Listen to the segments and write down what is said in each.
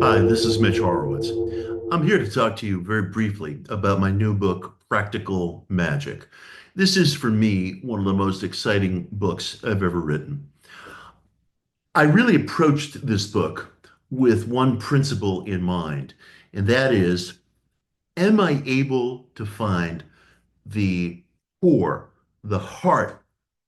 Hi, this is Mitch Horowitz. I'm here to talk to you very briefly about my new book, Practical Magic. This is, for me, one of the most exciting books I've ever written. I really approached this book with one principle in mind, and that is, am I able to find the core, the heart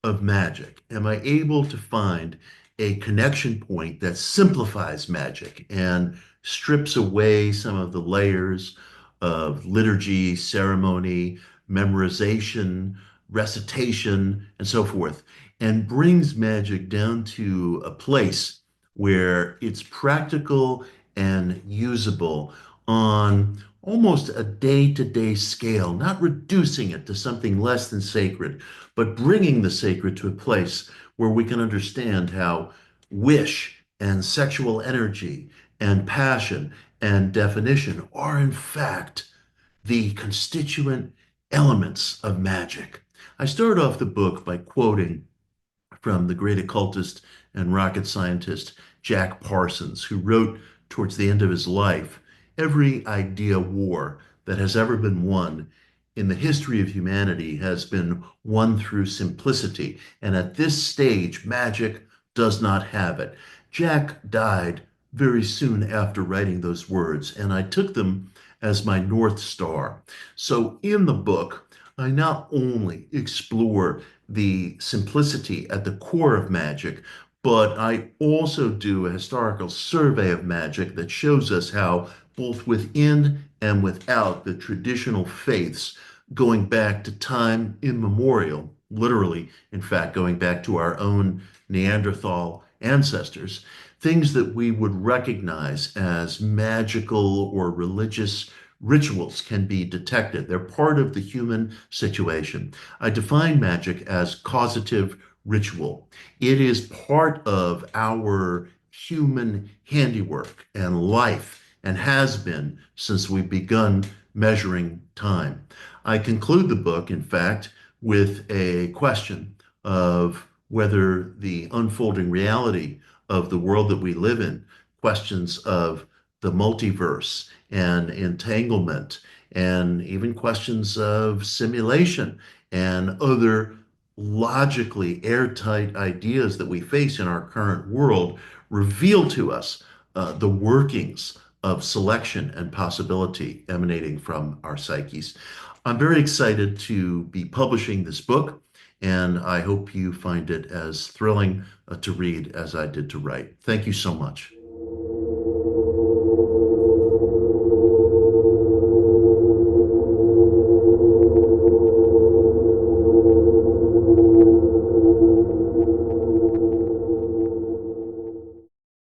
of magic? Am I able to find a connection point that simplifies magic and strips away some of the layers of liturgy, ceremony, memorization, recitation, and so forth, and brings magic down to a place where it's practical and usable on almost a day-to-day scale, not reducing it to something less than sacred, but bringing the sacred to a place where we can understand how wish and sexual energy and passion and definition are, in fact, the constituent elements of magic. I started off the book by quoting from the great occultist and rocket scientist Jack Parsons, who wrote towards the end of his life, every idea war that has ever been won in the history of humanity has been won through simplicity. And at this stage, magic does not have it. Jack died very soon after writing those words, and I took them as my North Star. So in the book, I not only explore the simplicity at the core of magic, but I also do a historical survey of magic that shows us how, both within and without the traditional faiths, going back to time immemorial, literally, in fact, going back to our own Neanderthal ancestors, things that we would recognize as magical or religious rituals can be detected. They're part of the human situation. I define magic as causative ritual. It is part of our human handiwork and life and has been since we've begun measuring time. I conclude the book, in fact, with a question of whether the unfolding reality of the world that we live in, questions of the multiverse and entanglement, and even questions of simulation and other logically airtight ideas that we face in our current world reveal to us the workings of selection and possibility emanating from our psyches. I'm very excited to be publishing this book, and I hope you find it as thrilling to read as I did to write. Thank you so much.